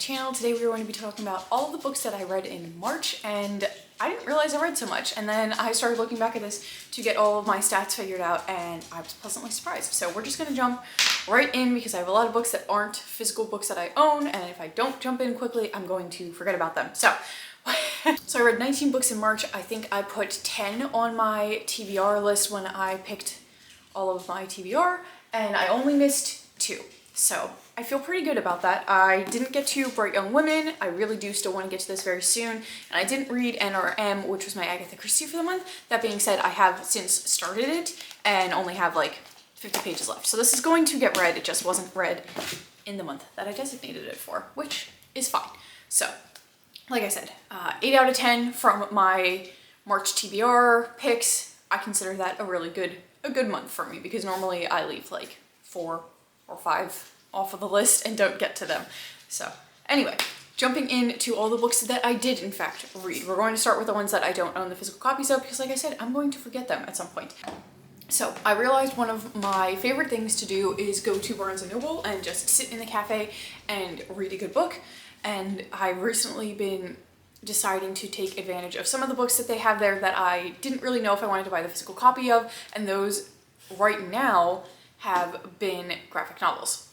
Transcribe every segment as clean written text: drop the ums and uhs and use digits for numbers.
channel. Today we are going to be talking about all of the books that I read in March, and I didn't realize I read so much. And then I started looking back at this to get all of my stats figured out, and I was pleasantly surprised. So we're just gonna jump right in because I have a lot of books that aren't physical books that I own, and if I don't jump in quickly, I'm going to forget about them. So I read 19 books in March. I think I put 10 on my TBR list when I picked all of my TBR, and I only missed 2. So I feel pretty good about that. I didn't get to Bright Young Women. I really do still want to get to this very soon. And I didn't read NRM, which was my Agatha Christie for the month. That being said, I have since started it and only have like 50 pages left. So this is going to get read. It just wasn't read in the month that I designated it for, which is fine. So like I said, 8 out of 10 from my March TBR picks. I consider that a good month for me because normally I leave like 4 or 5 off of the list and don't get to them. So anyway, jumping into all the books that I did in fact read. We're going to start with the ones that I don't own the physical copies of because like I said, I'm going to forget them at some point. So I realized one of my favorite things to do is go to Barnes & Noble and just sit in the cafe and read a good book. And I've recently been deciding to take advantage of some of the books that they have there that I didn't really know if I wanted to buy the physical copy of, and those right now have been graphic novels.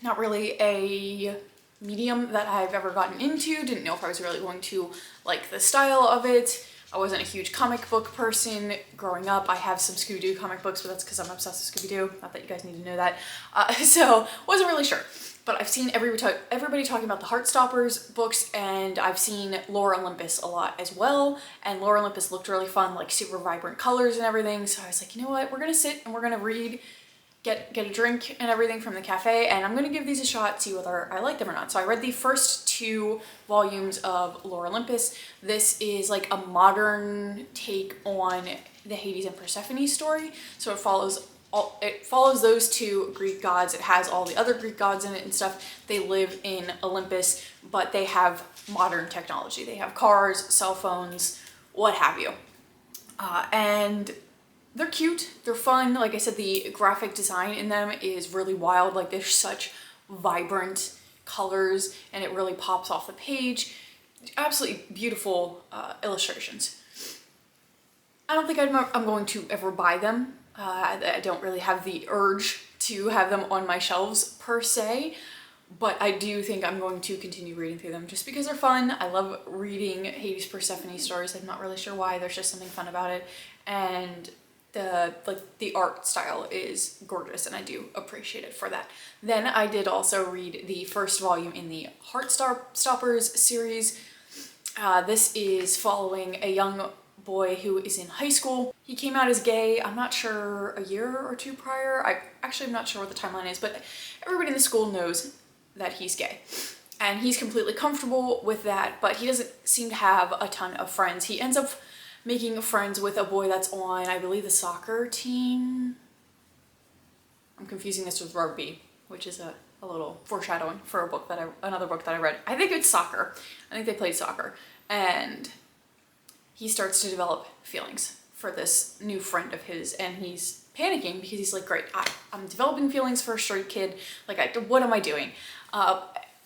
Not really a medium that I've ever gotten into, didn't know if I was really going to like the style of it. I wasn't a huge comic book person growing up. I have some Scooby-Doo comic books, but that's because I'm obsessed with Scooby-Doo. Not that you guys need to know that. So wasn't really sure. But I've seen everybody talking about the Heartstoppers books, and I've seen Lore Olympus a lot as well. And Lore Olympus looked really fun, like super vibrant colors and everything. So I was like, you know what? We're gonna sit and we're gonna read, get a drink and everything from the cafe, and I'm gonna give these a shot, see whether I like them or not. So I read the first 2 volumes of Lore Olympus. This is like a modern take on the Hades and Persephone story. So it follows those 2 Greek gods. It has all the other Greek gods in it and stuff. They live in Olympus, but they have modern technology. They have cars, cell phones, what have you. And they're cute, they're fun. Like I said, the graphic design in them is really wild. Like there's such vibrant colors and it really pops off the page. Absolutely beautiful illustrations. I don't think I'm going to ever buy them. I don't really have the urge to have them on my shelves per se, but I do think I'm going to continue reading through them just because they're fun. I love reading Hades Persephone stories. I'm not really sure why, there's just something fun about it. And the art style is gorgeous and I do appreciate it for that. Then I did also read the first volume in the Heartstoppers series. This is following a young boy who is in high school. He came out as gay, I'm not sure, a year or 2 prior. I'm not sure what the timeline is, but everybody in the school knows that he's gay. And he's completely comfortable with that, but he doesn't seem to have a ton of friends. He ends up making friends with a boy that's on, I believe, the soccer team. I'm confusing this with rugby, which is a little foreshadowing for another book that I read. I think it's soccer. I think they played soccer. And he starts to develop feelings for this new friend of his, and he's panicking because he's like, great, I'm developing feelings for a straight kid. Like, what am I doing?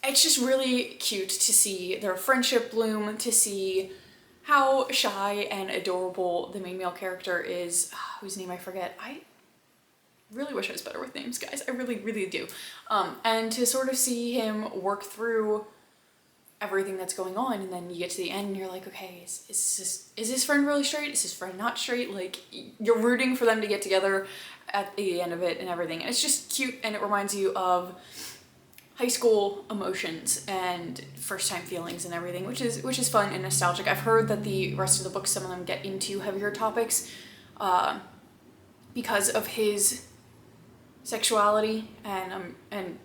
It's just really cute to see their friendship bloom, to see how shy and adorable the main male character is, whose name I forget. I really wish I was better with names, guys. I really, really do. And to sort of see him work through everything that's going on, and then you get to the end and you're like, okay, is this friend really straight? Is his friend not straight? Like, you're rooting for them to get together at the end of it and everything. And it's just cute, and it reminds you of high school emotions and first time feelings and everything, which is fun and nostalgic. I've heard that the rest of the books, some of them get into heavier topics because of his sexuality and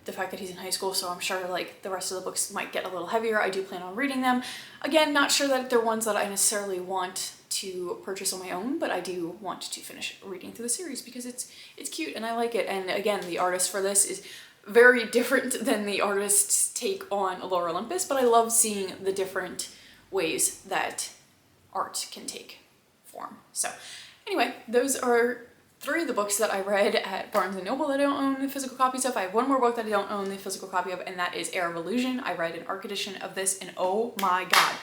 the fact that he's in high school, so I'm sure like the rest of the books might get a little heavier. I do plan on reading them. Again, not sure that they're ones that I necessarily want to purchase on my own, but I do want to finish reading through the series because it's cute and I like it. And again, the artist for this is very different than the artist's take on Lore Olympus, but I love seeing the different ways that art can take form. So anyway, those are 3 of the books that I read at Barnes & Noble that I don't own the physical copies of. I have one more book that I don't own the physical copy of, and that is Heir of Illusion. I read an ARC edition of this, and oh my god.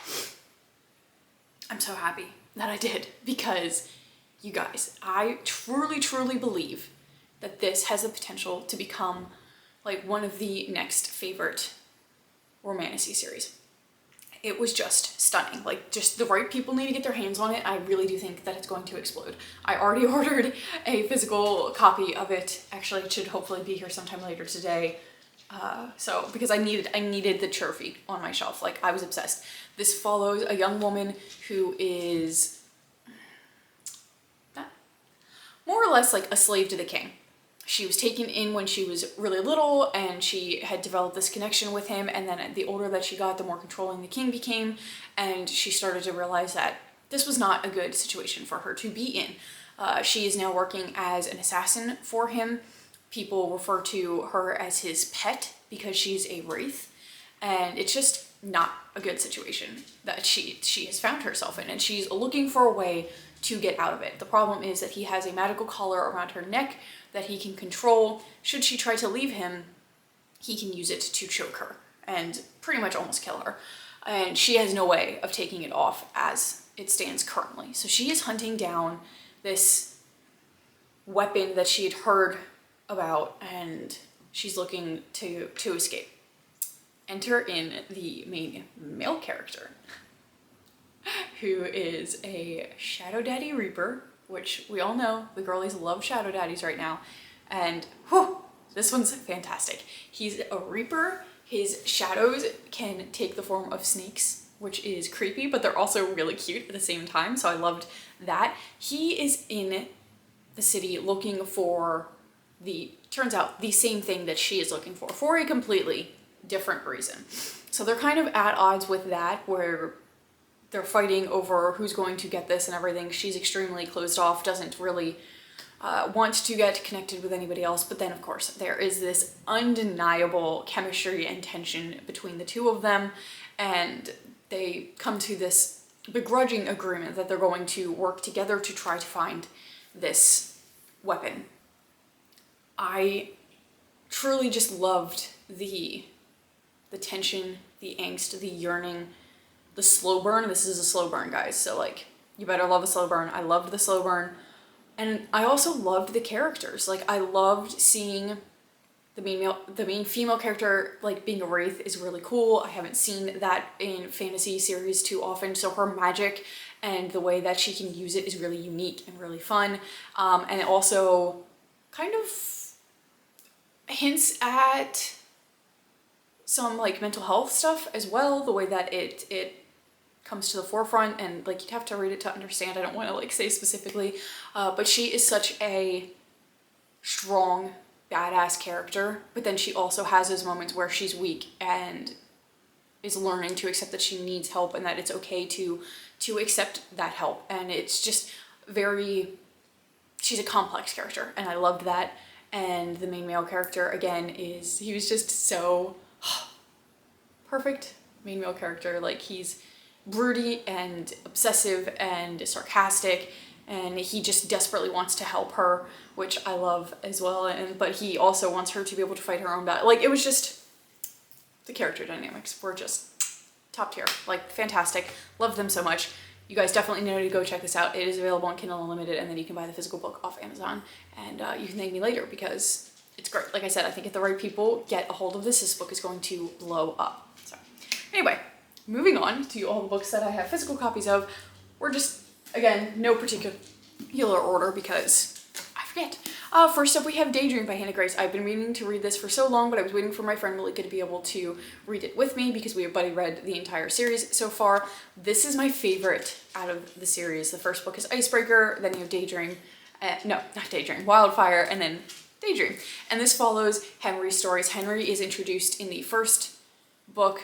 I'm so happy that I did, because you guys, I truly, truly believe that this has the potential to become like one of the next favorite romantasy series. It was just stunning. Like, just the right people need to get their hands on it. I really do think that it's going to explode. I already ordered a physical copy of it. Actually, it should hopefully be here sometime later today. So because I needed the trophy on my shelf. Like, I was obsessed. This follows a young woman who is more or less like a slave to the king. She was taken in when she was really little, and she had developed this connection with him, and then the older that she got, the more controlling the king became, and she started to realize that this was not a good situation for her to be in. She is now working as an assassin for him. People refer to her as his pet because she's a wraith, and it's just not a good situation that she has found herself in, and she's looking for a way to get out of it. The problem is that he has a magical collar around her neck that he can control. Should she try to leave him, he can use it to choke her and pretty much almost kill her. And she has no way of taking it off as it stands currently. So she is hunting down this weapon that she had heard about, and she's looking to escape. Enter in the main male character, who is a Shadow Daddy Reaper, which we all know the girlies love Shadow Daddies right now. And whew, this one's fantastic. He's a Reaper. His shadows can take the form of snakes, which is creepy, but they're also really cute at the same time. So I loved that. He is in the city looking for turns out the same thing that she is looking for a completely different reason. So they're kind of at odds with that, where they're fighting over who's going to get this and everything. She's extremely closed off, doesn't really want to get connected with anybody else. But then, of course, there is this undeniable chemistry and tension between the two of them. And they come to this begrudging agreement that they're going to work together to try to find this weapon. I truly just loved the tension, the angst, the yearning, the slow burn. This is a slow burn, guys, so like, you better love a slow burn. I loved the slow burn. And I also loved the characters. Like, I loved seeing the main female character, like, being a wraith is really cool. I haven't seen that in fantasy series too often, so her magic and the way that she can use it is really unique and really fun. And it also kind of hints at some like mental health stuff as well, the way that it comes to the forefront, and like, you'd have to read it to understand. I don't want to like say specifically, but she is such a strong, badass character, but then she also has those moments where she's weak and is learning to accept that she needs help, and that it's okay to accept that help. And it's just she's a complex character, and I loved that. And the main male character, again, he was just so perfect main male character. Like, he's broody and obsessive and sarcastic, and he just desperately wants to help her, which I love as well. But he also wants her to be able to fight her own battle. Like, it was just, the character dynamics were just top tier, like, fantastic. Love them so much. You guys definitely need to go check this out. It is available on Kindle Unlimited, and then you can buy the physical book off Amazon, and you can thank me later because it's great. Like I said, I think if the right people get a hold of this book is going to blow up. So anyway, moving on to all the books that I have physical copies of. We're just, again, no particular order because I forget. First up, we have Daydream by Hannah Grace. I've been meaning to read this for so long, but I was waiting for my friend Malika to be able to read it with me because we have buddy read the entire series so far. This is my favorite out of the series. The first book is Icebreaker, then you have Daydream. No, not Daydream, Wildfire, and then Daydream. And this follows Henry's stories. Henry is introduced in the first book.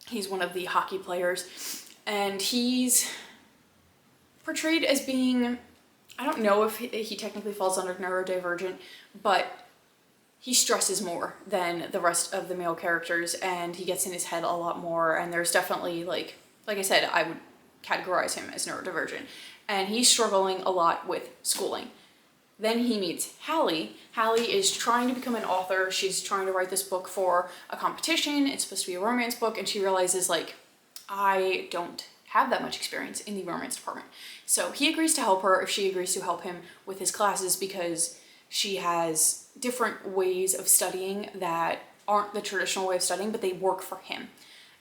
He's one of the hockey players, and he's portrayed as being, I don't know if he technically falls under neurodivergent, but he stresses more than the rest of the male characters, and he gets in his head a lot more. And there's definitely, like I said, I would categorize him as neurodivergent, and he's struggling a lot with schooling. Then he meets Hallie. Hallie is trying to become an author. She's trying to write this book for a competition. It's supposed to be a romance book, and she realizes, like, I don't have that much experience in the romance department. So he agrees to help her if she agrees to help him with his classes, because she has different ways of studying that aren't the traditional way of studying, but they work for him.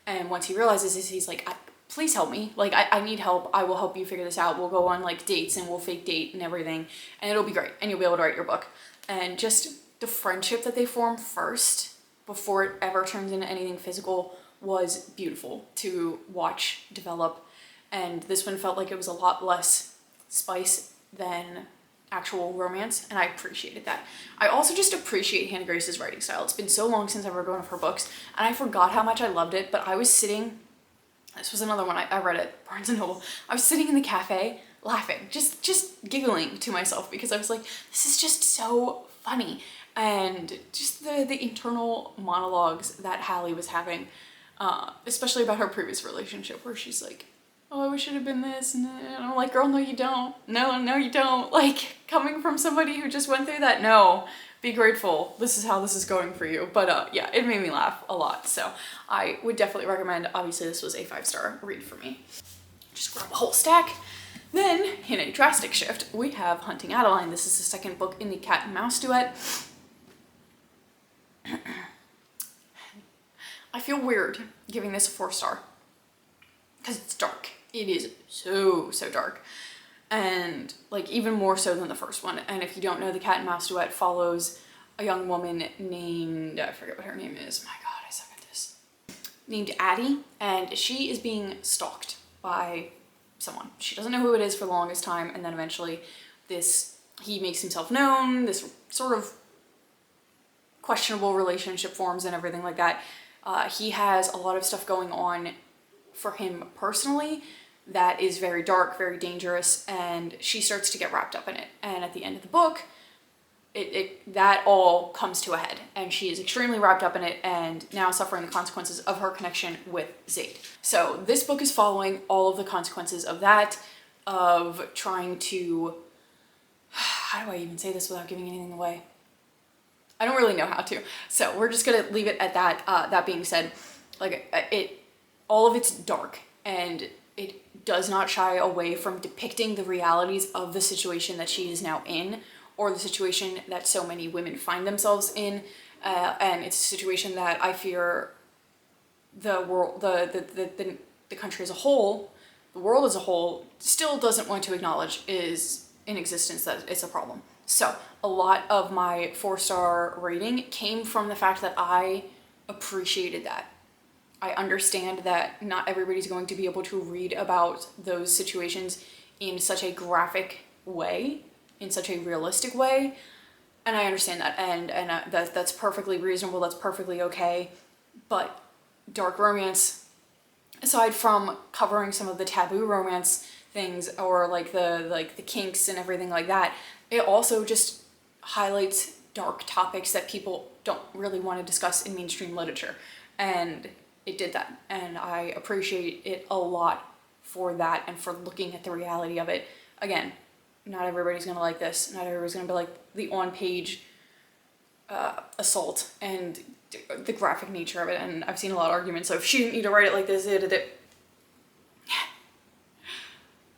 And once he realizes this, he's like, please help me. Like, I need help. I will help you figure this out. We'll go on like dates and we'll fake date and everything, and it'll be great. And you'll be able to write your book. And just the friendship that they form first before it ever turns into anything physical was beautiful to watch develop. And this one felt like it was a lot less spice than actual romance, and I appreciated that. I also just appreciate Hannah Grace's writing style. It's been so long since I've read one of her books, and I forgot how much I loved it, but I was sitting, this was another one I read at Barnes & Noble, I was sitting in the cafe laughing, just giggling to myself, because I was like, this is just so funny. And just the internal monologues that Hallie was having, especially about her previous relationship, where she's like, oh, I wish it had been this, and I'm like, girl, no you don't. No you don't. Like, coming from somebody who just went through that, no, be grateful. This is how this is going for you. But yeah, it made me laugh a lot. So I would definitely recommend. Obviously this was a 5-star read for me. Just grab a whole stack. Then, in a drastic shift, we have Hunting Adeline. This is the second book in the cat and mouse duet. I feel weird giving this a 4-star because it's dark. It is so dark, and like even more so than the first one. And if you don't know, the cat and mouse duet follows a young woman named, I forget what her name is, my god, I suck at this, named Addie, and she is being stalked by someone. She doesn't know who it is for the longest time, and then eventually he makes himself known, this sort of questionable relationship forms and everything like that. He has a lot of stuff going on for him personally that is very dark, very dangerous, and she starts to get wrapped up in it. And at the end of the book, that all comes to a head, and she is extremely wrapped up in it and now suffering the consequences of her connection with Zaid. So this book is following all of the consequences of that, of trying to, how do I even say this without giving anything away? I don't really know how to, so we're just gonna leave it at that. That being said, like, all of it's dark, and it does not shy away from depicting the realities of the situation that she is now in, or the situation that so many women find themselves in. And it's a situation that I fear the world, the country as a whole, the world as a whole, still doesn't want to acknowledge is in existence, that it's a problem. So a lot of my 4-star rating came from the fact that I appreciated that. I understand that not everybody's going to be able to read about those situations in such a graphic way, in such a realistic way, and I understand that, and that's perfectly reasonable, that's perfectly okay. But dark romance, aside from covering some of the taboo romance things, or like the kinks and everything like that, it also just highlights dark topics that people don't really want to discuss in mainstream literature, and it did that, and I appreciate it a lot for that and for looking at the reality of it. Again, not everybody's gonna like this. Not everybody's gonna be like the on-page assault and the graphic nature of it, and I've seen a lot of arguments. So if she didn't need to write it like this,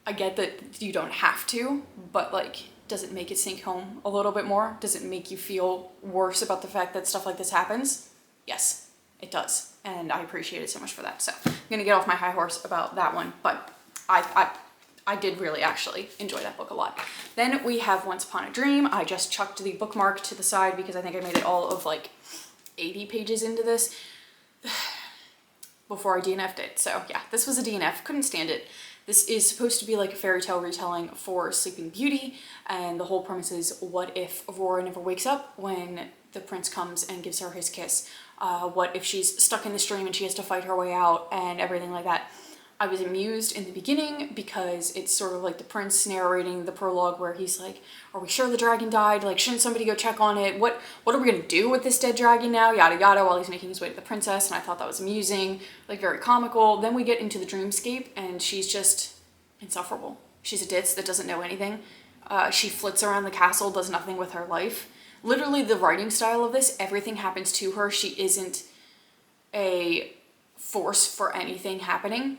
I get that you don't have to, but like, does it make it sink home a little bit more? Does it make you feel worse about the fact that stuff like this happens? Yes, it does, and I appreciate it so much for that. So I'm gonna get off my high horse about that one, but I did really actually enjoy that book a lot. Then we have Once Upon a Dream. I just chucked the bookmark to the side because I think I made it all of like 80 pages into this before I DNF'd it. So yeah, this was a DNF, couldn't stand it. This is supposed to be like a fairy tale retelling for Sleeping Beauty, and the whole premise is, what if Aurora never wakes up when the prince comes and gives her his kiss? What if she's stuck in the stream and she has to fight her way out and everything like that? I was amused in the beginning because it's sort of like the prince narrating the prologue where he's like, are we sure the dragon died? Like, shouldn't somebody go check on it? What are we gonna do with this dead dragon now? Yada yada, while he's making his way to the princess, and I thought that was amusing, like very comical. Then we get into the dreamscape and she's just insufferable. She's a ditz that doesn't know anything. She flits around the castle, does nothing with her life. Literally the writing style of this, everything happens to her. She isn't a force for anything happening.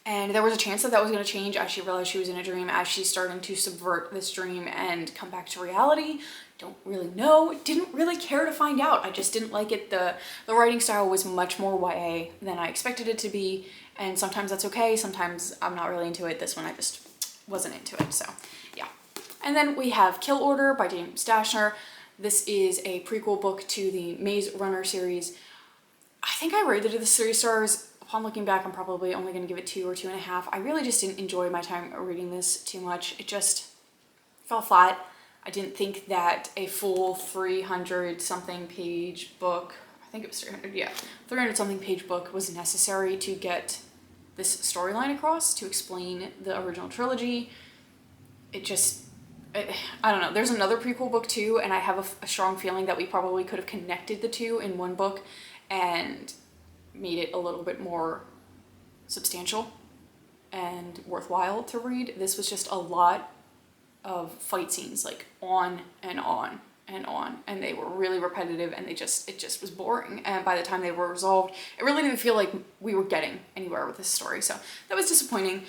And there was a chance that that was going to change as she realized she was in a dream, as she's starting to subvert this dream and come back to reality. Don't really know. Didn't really care to find out. I just didn't like it. The writing style was much more YA than I expected it to be. And sometimes that's okay. Sometimes I'm not really into it. This one I just wasn't into it. So yeah. And then we have Kill Order by James Dashner. This is a prequel book to the Maze Runner series. I think I rated it the 3 stars. Upon looking back, I'm probably only going to give it 2 or 2.5. I really just didn't enjoy my time reading this too much. It just fell flat. I didn't think that a full 300 something page book, I think it was 300, yeah, 300 something page book was necessary to get this storyline across, to explain the original trilogy. I don't know. There's another prequel book too, and I have a strong feeling that we probably could have connected the two in one book and made it a little bit more substantial and worthwhile to read. This was just a lot of fight scenes, like on and on and on, and they were really repetitive, and it just was boring. And by the time they were resolved, it really didn't feel like we were getting anywhere with this story. So that was disappointing.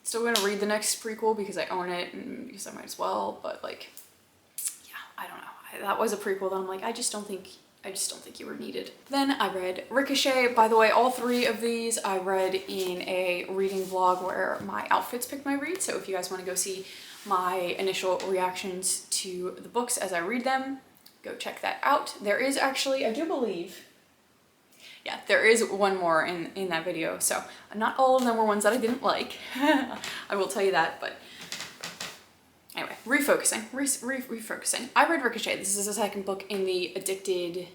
Still gonna read the next prequel because I own it and because I might as well, but like, yeah, I don't know. That was a prequel that I'm like, I just don't think you were needed. Then I read Ricochet. By the way, all 3 of these I read in a reading vlog where my outfits picked my read. So if you guys want to go see my initial reactions to the books as I read them, go check that out. There is actually, I do believe, yeah, there is one more in that video. So not all of them were ones that I didn't like. I will tell you that, but anyway, refocusing. I read Ricochet. This is the second book in the Addicted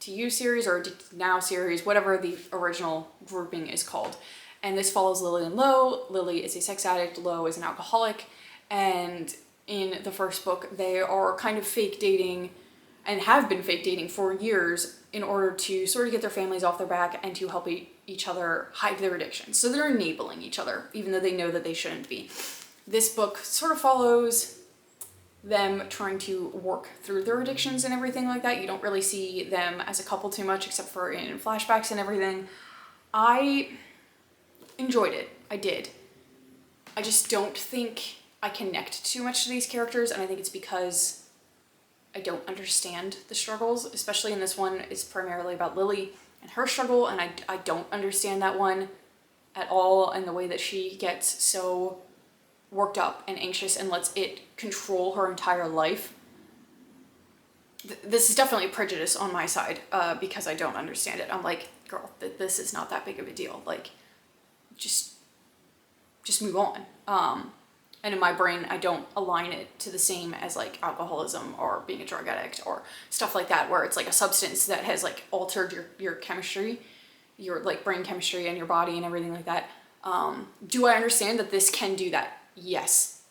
to You series, or Addicted Now series, whatever the original grouping is called. And this follows Lily and Lo. Lily is a sex addict, Lo is an alcoholic. And in the first book, they are kind of fake dating and have been fake dating for years in order to sort of get their families off their back and to help each other hide their addictions. So they're enabling each other, even though they know that they shouldn't be. This book sort of follows them trying to work through their addictions and everything like that. You don't really see them as a couple too much, except for in flashbacks and everything. I enjoyed it. I did. I just don't think I connect too much to these characters, and I think it's because I don't understand the struggles, especially in this one. It's primarily about Lily and her struggle, and I don't understand that one at all, and the way that she gets so worked up and anxious and lets it control her entire life. This is definitely a prejudice on my side, because I don't understand it. I'm like, girl, this is not that big of a deal. Like, just move on. And in my brain, I don't align it to the same as like alcoholism or being a drug addict or stuff like that, where it's like a substance that has like altered your chemistry, your like brain chemistry and your body and everything like that. Do I understand that this can do that? Yes.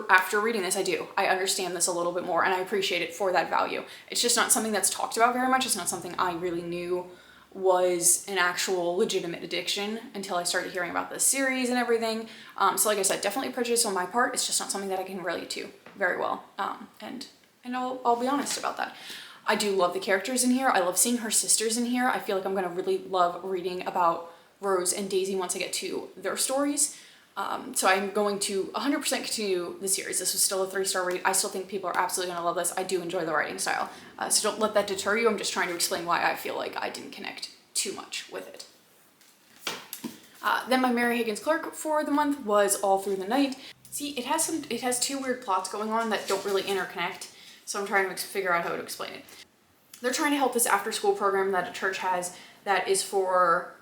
After reading this, I do. I understand this a little bit more, and I appreciate it for that value. It's just not something that's talked about very much. It's not something I really knew was an actual legitimate addiction until I started hearing about this series and everything. So like I said, definitely prejudice on my part. It's just not something that I can relate to very well. And I'll be honest about that. I do love the characters in here. I love seeing her sisters in here. I feel like I'm gonna really love reading about Rose and Daisy once I get to their stories. So I'm going to 100% continue the series. This was still a 3-star read. I still think people are absolutely gonna love this. I do enjoy the writing style. So don't let that deter you. I'm just trying to explain why I feel like I didn't connect too much with it. Then my Mary Higgins Clark for the month was All Through the Night. See, it has 2 weird plots going on that don't really interconnect. So I'm trying to figure out how to explain it. They're trying to help this after-school program that a church has that is for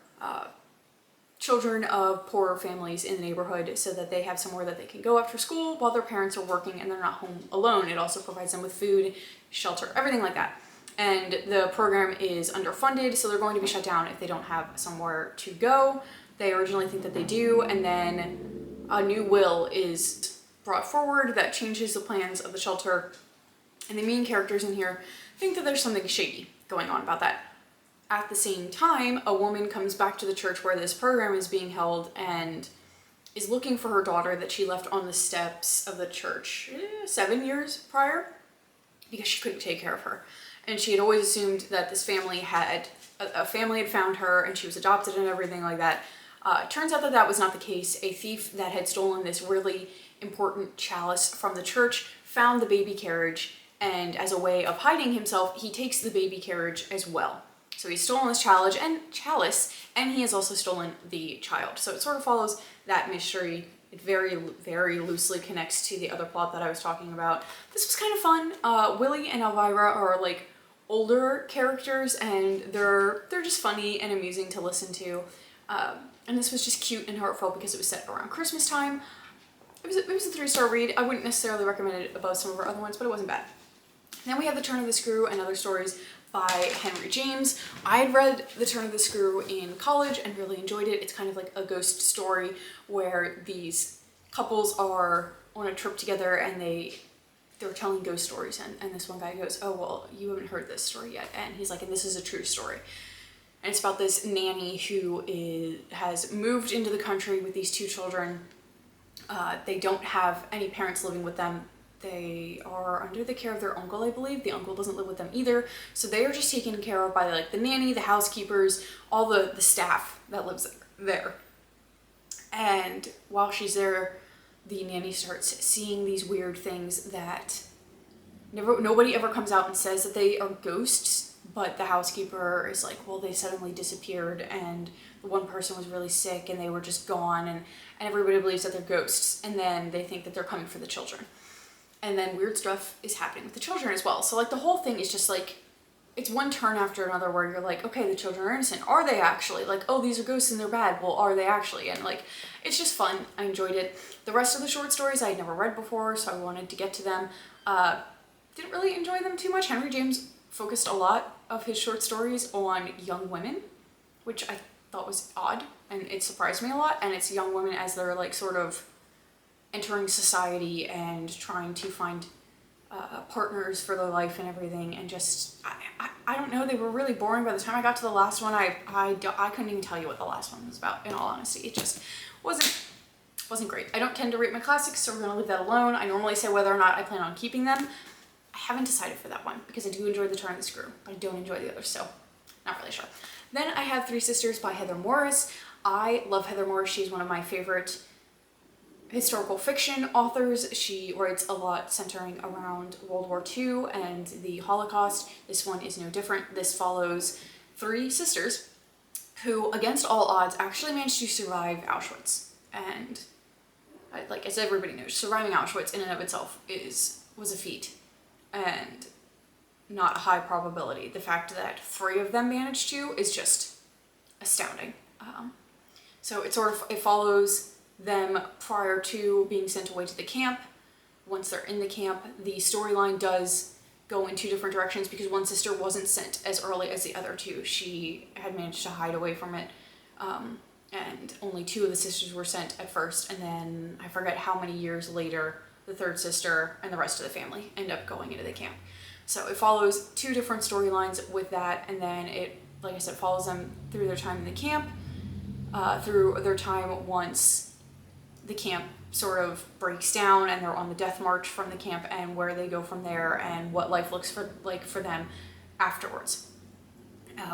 children of poorer families in the neighborhood, so that they have somewhere that they can go after school while their parents are working and they're not home alone. It also provides them with food, shelter, everything like that. And the program is underfunded, so they're going to be shut down if they don't have somewhere to go. They originally think that they do, and then a new will is brought forward that changes the plans of the shelter. And the main characters in here think that there's something shady going on about that. At the same time, a woman comes back to the church where this program is being held and is looking for her daughter that she left on the steps of the church 7 years prior, because she couldn't take care of her. And she had always assumed that this family had, a family had found her and she was adopted and everything like that. Turns out that that was not the case. A thief that had stolen this really important chalice from the church found the baby carriage, and as a way of hiding himself, he takes the baby carriage as well. So he's stolen this chalice, and he has also stolen the child. So it sort of follows that mystery. It very, very loosely connects to the other plot that I was talking about. This was kind of fun. Willie and Elvira are like older characters, and they're just funny and amusing to listen to. And this was just cute and heartfelt because it was set around Christmas time. It was a 3-star read. I wouldn't necessarily recommend it above some of our other ones, but it wasn't bad. Then we have The Turn of the Screw and Other Stories by Henry James. I had read The Turn of the Screw in college and really enjoyed it. It's kind of like a ghost story where these couples are on a trip together and they're telling ghost stories, and this one guy goes, oh, well, you haven't heard this story yet. And he's like, and this is a true story. And it's about this nanny who has moved into the country with these 2 children. They don't have any parents living with them. They are under the care of their uncle, I believe. The uncle doesn't live with them either. So they are just taken care of by like the nanny, the housekeepers, all the staff that lives there. And while she's there, the nanny starts seeing these weird things that nobody ever comes out and says that they are ghosts, but the housekeeper is like, well, they suddenly disappeared and the one person was really sick and they were just gone, and everybody believes that they're ghosts, and then they think that they're coming for the children. And then weird stuff is happening with the children as well. So like the whole thing is just like, it's one turn after another where you're like, okay, the children are innocent. Are they actually? Like, oh, these are ghosts and they're bad. Well, are they actually? And like, it's just fun. I enjoyed it. The rest of the short stories I had never read before, so I wanted to get to them. Didn't really enjoy them too much. Henry James focused a lot of his short stories on young women, which I thought was odd, and it surprised me a lot. And it's young women as they're like sort of entering society and trying to find partners for their life and everything, and just I don't know, they were really boring. By the time I got to the last one, I couldn't even tell you what the last one was about, in all honesty. It just wasn't great. I don't tend to rate my classics, so we're gonna leave that alone. I normally say whether or not I plan on keeping them. I haven't decided for that one because I do enjoy The Turn of the Screw, but I don't enjoy the others, so not really sure. Then I have Three Sisters by Heather Morris. I love Heather Morris. She's one of my favorite historical fiction authors. She writes a lot centering around World War II and the Holocaust. This one is no different. This follows 3 sisters who, against all odds, actually managed to survive Auschwitz. And like, as everybody knows, surviving Auschwitz in and of itself was a feat and not a high probability. The fact that 3 of them managed to is just astounding. So it follows them prior to being sent away to the camp. Once they're in the camp, the storyline does go in 2 different directions because one sister wasn't sent as early as the other 2. She had managed to hide away from it, and only 2 of the sisters were sent at first, and then I forget how many years later the 3rd sister and the rest of the family end up going into the camp. So it follows 2 different storylines with that, and then it, like I said, follows them through their time in the camp, through their time once the camp sort of breaks down and they're on the death march from the camp, and where they go from there and what life looks like for them afterwards,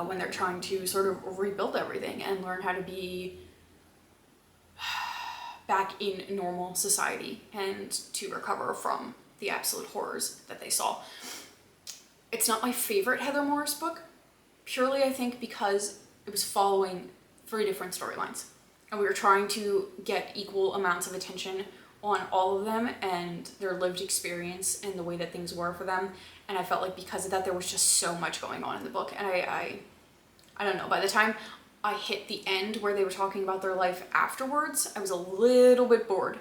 when they're trying to sort of rebuild everything and learn how to be back in normal society and to recover from the absolute horrors that they saw. It's not my favorite Heather Morris book, purely I think because it was following 3 different storylines. And we were trying to get equal amounts of attention on all of them and their lived experience and the way that things were for them. And I felt like because of that, there was just so much going on in the book. And I don't know, by the time I hit the end where they were talking about their life afterwards, I was a little bit bored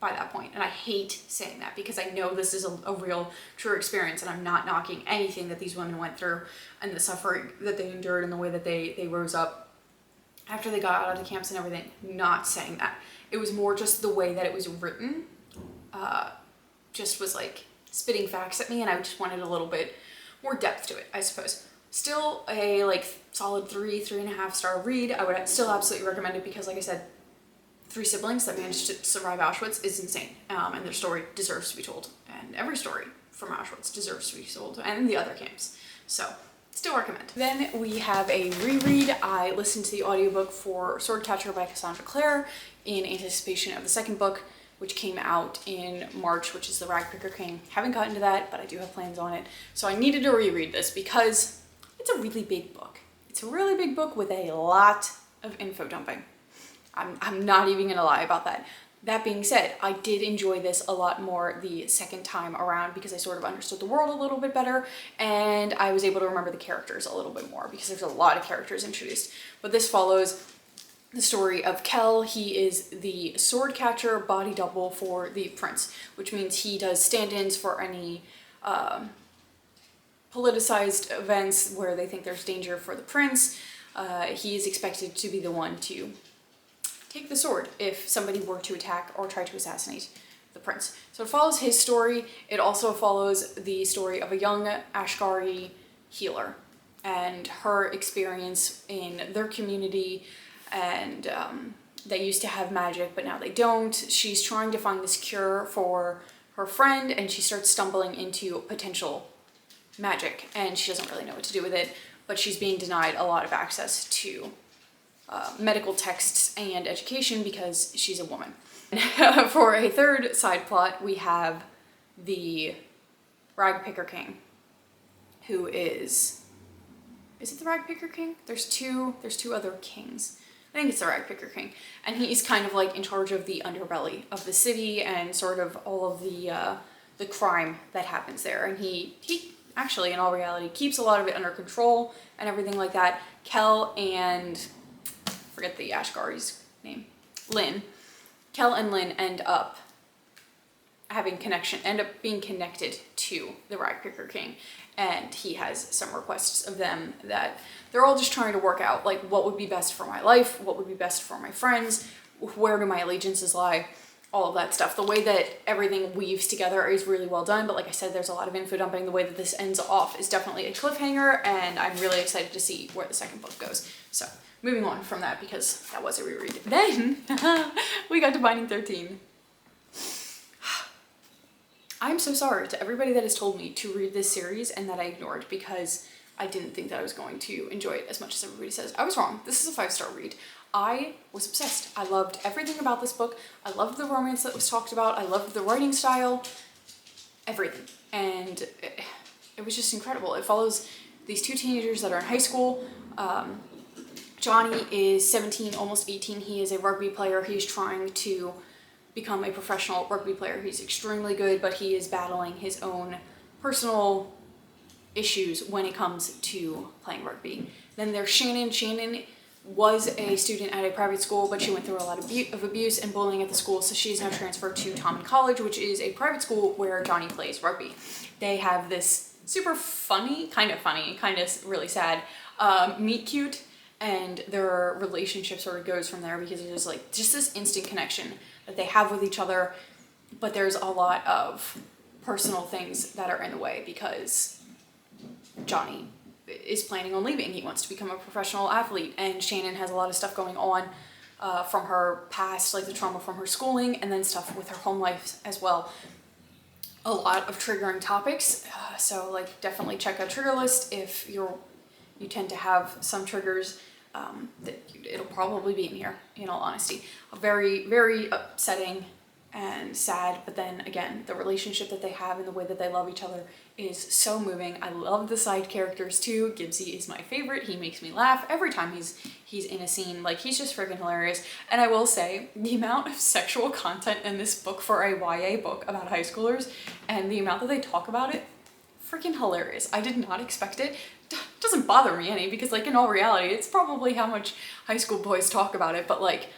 by that point. And I hate saying that because I know this is a real, true experience, and I'm not knocking anything that these women went through and the suffering that they endured and the way that they rose up after they got out of the camps and everything. Not saying that. It was more just the way that it was written, just was like spitting facts at me, and I just wanted a little bit more depth to it, I suppose. Still a solid 3.5 star read. I would still absolutely recommend it because, like I said, three siblings that managed to survive Auschwitz is insane, and their story deserves to be told, and every story from Auschwitz deserves to be told, and the other camps. So still recommend. Then we have a reread. I listened to the audiobook for Swordcatcher by Cassandra Clare in anticipation of the second book, which came out in March, which is The Ragpicker King. Haven't gotten to that, but I do have plans on it. So I needed to reread this because it's a really big book. It's a really big book with a lot of info dumping. I'm not even gonna lie about that. That being said, I did enjoy this a lot more the second time around because I sort of understood the world a little bit better, and I was able to remember the characters a little bit more because there's a lot of characters introduced. But this follows the story of Kell. He is the sword catcher body double for the prince, which means he does stand-ins for any politicized events where they think there's danger for the prince. He is expected to be the one to take the sword if somebody were to attack or try to assassinate the prince. So it follows his story. It also follows the story of a young Ashgari healer and her experience in their community, and they used to have magic, but now they don't. She's trying to find this cure for her friend, and she starts stumbling into potential magic, and she doesn't really know what to do with it, but she's being denied a lot of access to medical texts and education because she's a woman. For a third side plot, we have the Ragpicker King, who is it the Ragpicker King? There's two other kings. I think it's the Ragpicker King, and he's kind of like in charge of the underbelly of the city and sort of all of the crime that happens there, and he actually, in all reality, keeps a lot of it under control and everything like that. Kell and forget the Ashgari's name, Lynn. Kell and Lynn end up being connected to the Ragpicker King, and he has some requests of them that they're all just trying to work out, like, what would be best for my life, what would be best for my friends, where do my allegiances lie, all of that stuff. The way that everything weaves together is really well done, but like I said, there's a lot of info dumping. The way that this ends off is definitely a cliffhanger, and I'm really excited to see where the second book goes. So moving on from that, because that was a reread. Then we got to Binding 13. I'm so sorry to everybody that has told me to read this series and that I ignored because I didn't think that I was going to enjoy it as much as everybody says. I was wrong. This is a 5-star read. I was obsessed. I loved everything about this book. I loved the romance that was talked about. I loved the writing style, everything. And it was just incredible. It follows these two teenagers that are in high school. Johnny is 17, almost 18. He is a rugby player. He's trying to become a professional rugby player. He's extremely good, but he is battling his own personal issues when it comes to playing rugby. Then there's Shannon. Shannon was a student at a private school, but she went through a lot of abuse and bullying at the school, so she's now transferred to Tommen College, which is a private school where Johnny plays rugby. They have this super funny, kind of really sad, meet cute, and their relationship sort of goes from there because there's like just this instant connection that they have with each other, but there's a lot of personal things that are in the way because Johnny is planning on leaving. He wants to become a professional athlete, and Shannon has a lot of stuff going on from her past, like the trauma from her schooling, and then stuff with her home life as well. A lot of triggering topics, so like definitely check out Trigger List if you tend to have some triggers. It'll probably be in here, in all honesty. Very, very upsetting and sad, but then again, the relationship that they have and the way that they love each other is so moving. I love the side characters too. Gibbsy is my favorite. He makes me laugh every time he's in a scene. Like, he's just freaking hilarious. And I will say, the amount of sexual content in this book for a YA book about high schoolers and the amount that they talk about it, freaking hilarious. I did not expect it. Doesn't bother me any because, like, in all reality, it's probably how much high school boys talk about it, but like,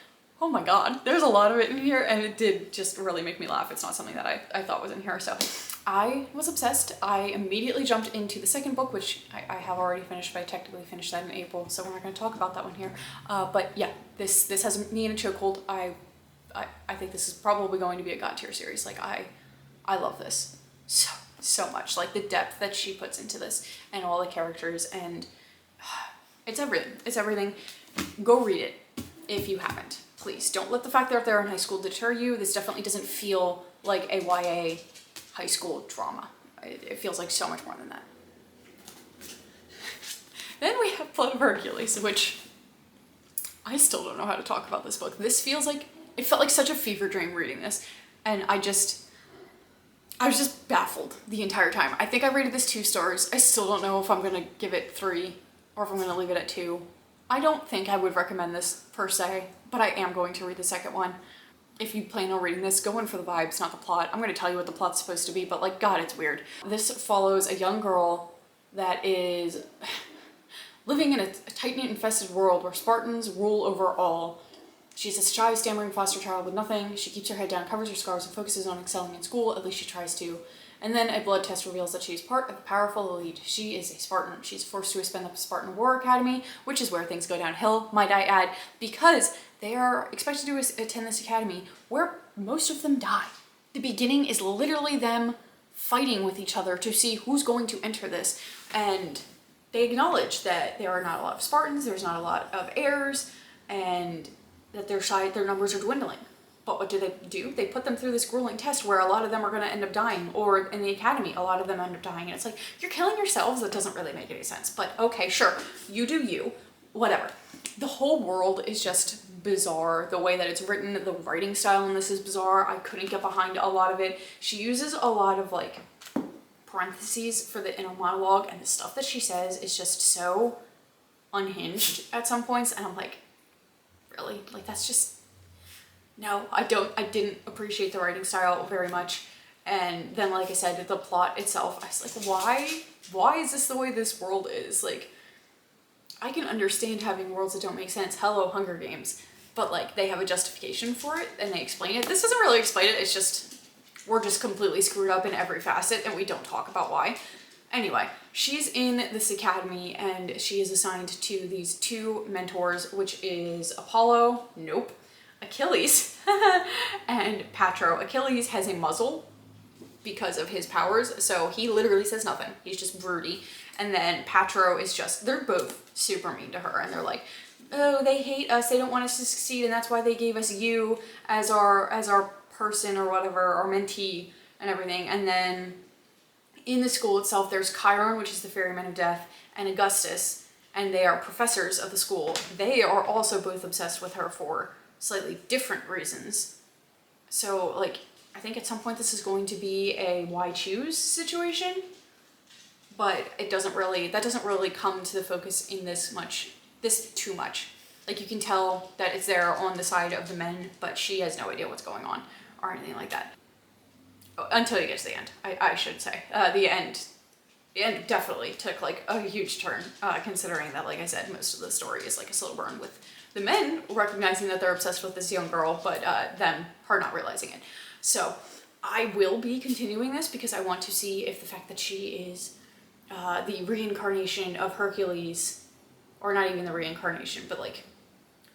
oh my god, there's a lot of it in here, and it did just really make me laugh. It's not something that I thought was in here, so I was obsessed. I immediately jumped into the second book, which I have already finished, but I technically finished that in April, so we're not going to talk about that one here. But yeah, this has me in a chokehold. I think this is probably going to be a God tier series. Like, I love this so much. Like, the depth that she puts into this and all the characters, and it's everything. It's everything. Go read it if you haven't. Please don't let the fact that they're in high school deter you. This definitely doesn't feel like a YA high school drama. It feels like so much more than that. Then we have Blood of Hercules, which I still don't know how to talk about this book. This feels like, it felt like such a fever dream reading this. And I was just baffled the entire time. I think I rated this 2 stars. I still don't know if I'm gonna give it 3 or if I'm gonna leave it at 2. I don't think I would recommend this per se, but I am going to read the second one. If you plan on reading this, go in for the vibes, not the plot. I'm gonna tell you what the plot's supposed to be, but like, God, it's weird. This follows a young girl that is living in a tight-knit infested world where Spartans rule over all. She's a shy, stammering foster child with nothing. She keeps her head down, covers her scars, and focuses on excelling in school, at least she tries to. And then a blood test reveals that she is part of a powerful elite. She is a Spartan. She's forced to attend the Spartan War Academy, which is where things go downhill, might I add, because they are expected to attend this academy where most of them die. The beginning is literally them fighting with each other to see who's going to enter this. And they acknowledge that there are not a lot of Spartans, there's not a lot of heirs, and that their numbers are dwindling. But what do? They put them through this grueling test where a lot of them are going to end up dying, or in the academy, a lot of them end up dying. And it's like, you're killing yourselves? That doesn't really make any sense. But okay, sure, you do you, whatever. The whole world is just bizarre. The way that it's written, the writing style in this is bizarre. I couldn't get behind a lot of it. She uses a lot of like parentheses for the inner monologue, and the stuff that she says is just so unhinged at some points, and I'm like, really? Like, that's just, no, I didn't appreciate the writing style very much. And then, like I said, the plot itself, I was like, why is this the way this world is? Like, I can understand having worlds that don't make sense. Hello, Hunger Games. But like, they have a justification for it and they explain it. This doesn't really explain it, it's just, we're just completely screwed up in every facet and we don't talk about why. Anyway, she's in this academy and she is assigned to these 2 mentors, which is Apollo, nope, Achilles, and Patro. Achilles has a muzzle because of his powers, so he literally says nothing. He's just broody. And then Patro is just, they're both super mean to her, and they're like, oh, they hate us, they don't want us to succeed, and that's why they gave us you as our person or whatever, our mentee and everything. And then in the school itself, there's Chiron, which is the ferryman of death, and Augustus, and they are professors of the school. They are also both obsessed with her for slightly different reasons. So, like, I think at some point this is going to be a why choose situation, but that doesn't really come to the focus in this too much. Like, you can tell that it's there on the side of the men, but she has no idea what's going on or anything like that. Until you get to the end, I should say. The end definitely took like a huge turn, considering that, like I said, most of the story is like a slow burn with the men recognizing that they're obsessed with this young girl, but her not realizing it. So I will be continuing this because I want to see if the fact that she is the reincarnation of Hercules, or not even the reincarnation, but like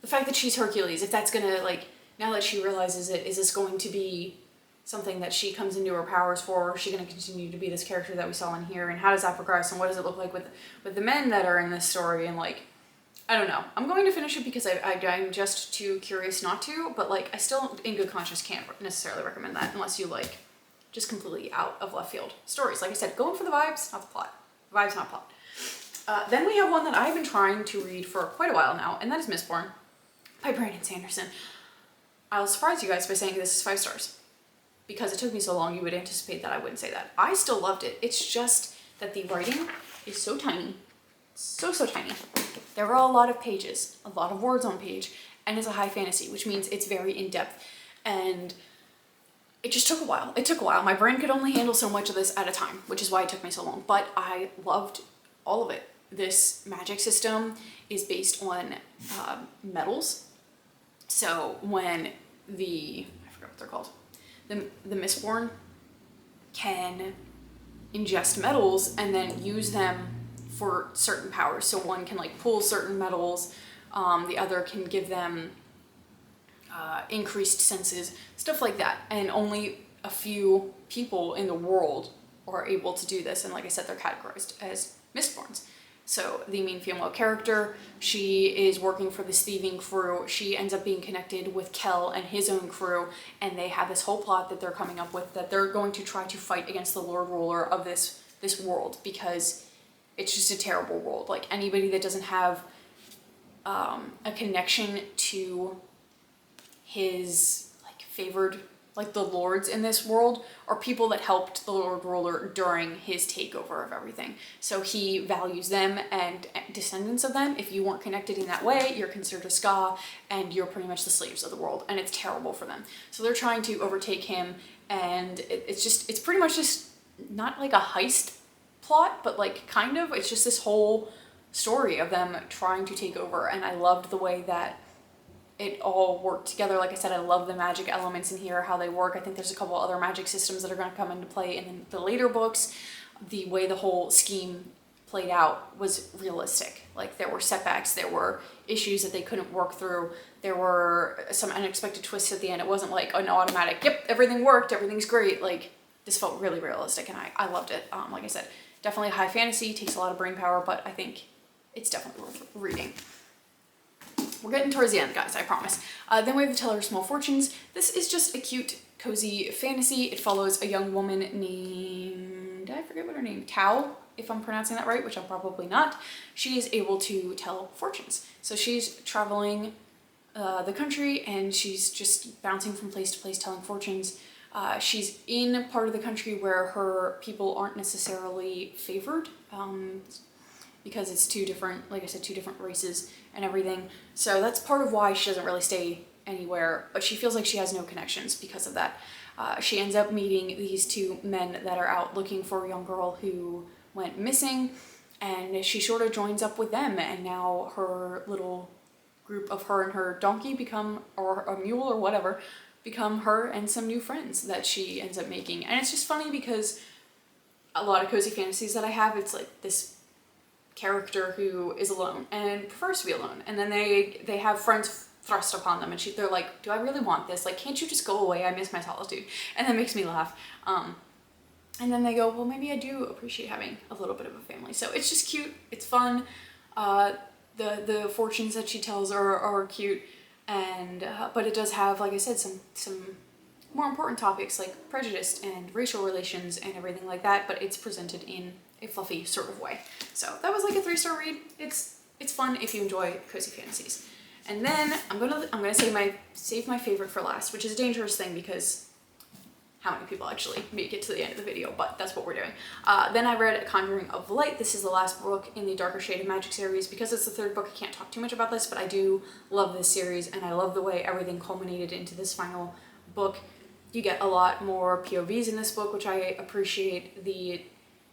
the fact that she's Hercules, if that's gonna, like, now that she realizes it, is this going to be something that she comes into her powers for, or is she going to continue to be this character that we saw in here, and how does that progress, and what does it look like with the men that are in this story, and like, I don't know. I'm going to finish it because I'm just too curious not to, but like, I still, in good conscience, can't necessarily recommend that unless you like just completely out of left field stories. Like I said, going for the vibes, not the plot. Vibes, not plot. Then we have one that I've been trying to read for quite a while now, and that is Mistborn by Brandon Sanderson. I'll surprise you guys by saying this is 5 stars. Because it took me so long, you would anticipate that I wouldn't say that. I still loved it. It's just that the writing is so tiny. So tiny. There are a lot of pages, a lot of words on page, and it's a high fantasy, which means it's very in-depth. And it just took a while. It took a while. My brain could only handle so much of this at a time, which is why it took me so long. But I loved all of it. This magic system is based on metals. So when I forgot what they're called. The Mistborn can ingest metals and then use them for certain powers. So one can like pull certain metals, the other can give them increased senses, stuff like that. And only a few people in the world are able to do this. And like I said, they're categorized as Mistborns. So the main female character, she is working for this thieving crew. She ends up being connected with Kel and his own crew, and they have this whole plot that they're coming up with, that they're going to try to fight against the Lord Ruler of this world, because it's just a terrible world. Like, anybody that doesn't have a connection to his like favored, like the lords in this world, are people that helped the Lord Ruler during his takeover of everything. So he values them and descendants of them. If you weren't connected in that way, you're considered a ska, and you're pretty much the slaves of the world, and it's terrible for them. So they're trying to overtake him, and it's pretty much just not like a heist plot, but like kind of, it's just this whole story of them trying to take over. And I loved the way that it all worked together. Like I said, I love the magic elements in here, how they work. I think there's a couple other magic systems that are going to come into play in the later books. The way the whole scheme played out was realistic. Like, there were setbacks, there were issues that they couldn't work through, there were some unexpected twists at the end. It wasn't like an automatic, yep, everything worked, everything's great. Like, this felt really realistic, and I loved it. Like I said, definitely high fantasy, takes a lot of brain power, but I think it's definitely worth reading. We're getting towards the end, guys, I promise. Then we have The Teller of Small Fortunes. This is just a cute, cozy fantasy. It follows a young woman named, I forget what her name, Tao, if I'm pronouncing that right, which I'm probably not. She is able to tell fortunes. So she's traveling the country, and she's just bouncing from place to place telling fortunes. She's in part of the country where her people aren't necessarily favored, because it's two different, like I said, two different races and everything. So that's part of why she doesn't really stay anywhere, but she feels like she has no connections because of that. She ends up meeting these two men that are out looking for a young girl who went missing, and she sort of joins up with them, and now her little group of her and her donkey become, or a mule or whatever, become her and some new friends that she ends up making. And it's just funny because a lot of cozy fantasies that I have, it's like this character who is alone and prefers to be alone, and then they have friends thrust upon them, and they're like, do I really want this? Like, can't you just go away? I miss my solitude. And that makes me laugh. And then they go, well, maybe I do appreciate having a little bit of a family. So it's just cute, it's fun. The fortunes that she tells are cute, and but it does have, like I said, some more important topics like prejudice and racial relations and everything like that, but it's presented in a fluffy sort of way. So that was like a 3-star read. It's fun if you enjoy cozy fantasies. And then I'm gonna save my favorite for last, which is a dangerous thing because how many people actually make it to the end of the video, but that's what we're doing. Then I read A Conjuring of Light. This is the last book in the Darker Shade of Magic series. Because it's the third book, I can't talk too much about this, but I do love this series, and I love the way everything culminated into this final book. You get a lot more POVs in this book, which I appreciate. The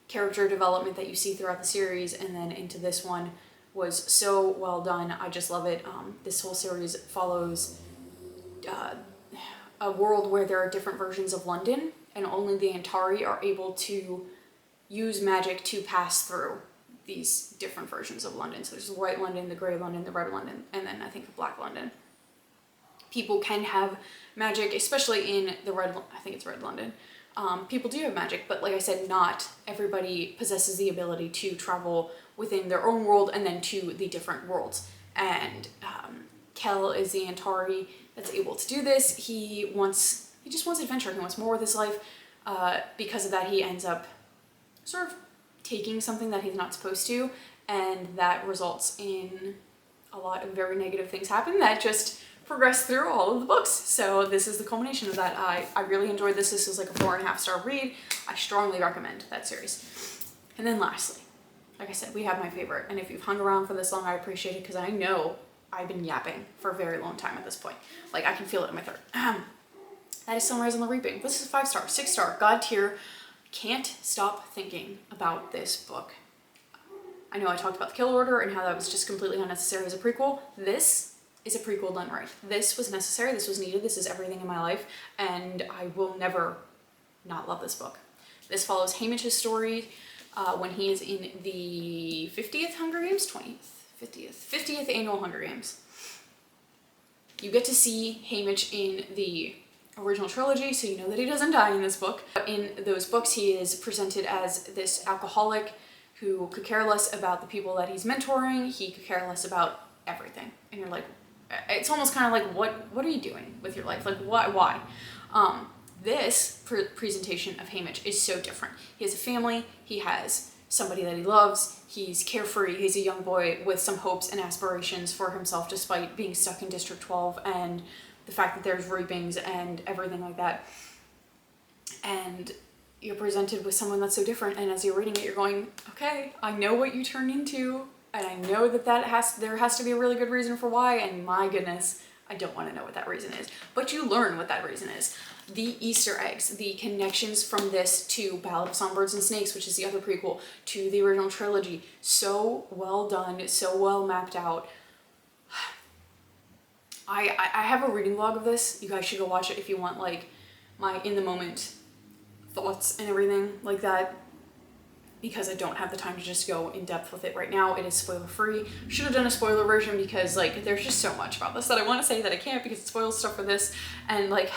character development that you see throughout the series and then into this one was so well done. I just love it. This whole series follows a world where there are different versions of London, and only the Antari are able to use magic to pass through these different versions of London. So there's the white London, the gray London, the red London, and then I think the black London. People can have magic, especially in the red London. People do have magic, but like I said, not everybody possesses the ability to travel within their own world and then to the different worlds. And Kel is the Antari that's able to do this. He just wants adventure. He wants more with his life. Because of that, he ends up sort of taking something that he's not supposed to, and that results in a lot of very negative things happen that just progress through all of the books. So this is the culmination of that. I really enjoyed this. This is like a 4.5-star read. I strongly recommend that series. And then lastly, like I said, we have my favorite. And if you've hung around for this long, I appreciate it, because I know I've been yapping for a very long time at this point. Like, I can feel it in my throat. That is Sunrise on the Reaping. This is 5-star, 6-star, God tier. Can't stop thinking about this book. I know I talked about the Kill Order and how that was just completely unnecessary as a prequel. This is a prequel done right. This was necessary, this was needed, this is everything in my life, and I will never not love this book. This follows Haymitch's story when he is in the 50th Hunger Games? 50th annual Hunger Games. You get to see Haymitch in the original trilogy, so you know that he doesn't die in this book. But in those books, he is presented as this alcoholic who could care less about the people that he's mentoring. He could care less about everything. And you're like, it's almost kind of like, what are you doing with your life? Like, why? This presentation of Haymitch is so different. He has a family, he has somebody that he loves, he's carefree, he's a young boy with some hopes and aspirations for himself despite being stuck in District 12 and the fact that there's rapings and everything like that. And you're presented with someone that's so different, and as you're reading it, you're going, okay, I know what you turned into, and I know that there has to be a really good reason for why, and my goodness, I don't want to know what that reason is. But you learn what that reason is. The Easter eggs, the connections from this to Ballad of Songbirds and Snakes, which is the other prequel, to the original trilogy. So well done, so well mapped out. I have a reading vlog of this. You guys should go watch it if you want like my in the moment thoughts and everything like that, because I don't have the time to just go in depth with it right now. It is spoiler free. Should have done a spoiler version because like there's just so much about this that I want to say that I can't because it spoils stuff for this, and like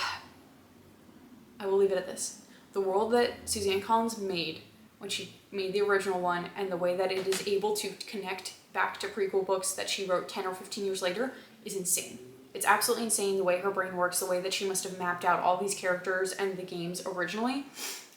I will leave it at this. The world that Suzanne Collins made when she made the original one and the way that it is able to connect back to prequel books that she wrote 10 or 15 years later is insane. It's absolutely insane the way her brain works, the way that she must have mapped out all these characters and the games originally.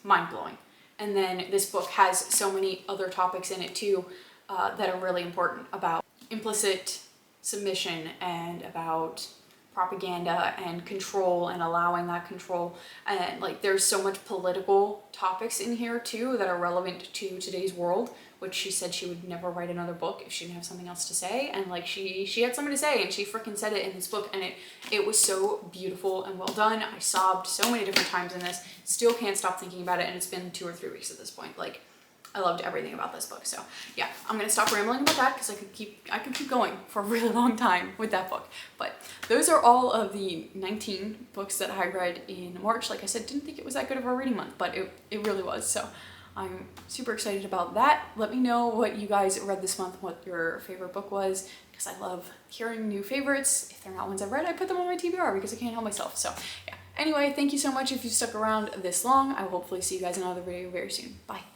Mind-blowing. And then this book has so many other topics in it too that are really important about implicit submission and about propaganda and control and allowing that control. And like there's so much political topics in here too that are relevant to today's world, which she said she would never write another book if she didn't have something else to say. And like she had something to say and she freaking said it in this book, and it was so beautiful and well done. I sobbed so many different times in this. Still can't stop thinking about it, and it's been 2 or 3 weeks at this point. Like I loved everything about this book. So yeah, I'm gonna stop rambling about that because I could keep going for a really long time with that book. But those are all of the 19 books that I read in March. Like I said, didn't think it was that good of a reading month, but it really was. So I'm super excited about that. Let me know what you guys read this month, what your favorite book was, because I love hearing new favorites. If they're not ones I've read, I put them on my TBR because I can't help myself. So yeah. Anyway, thank you so much if you stuck around this long. I will hopefully see you guys in another video very soon. Bye.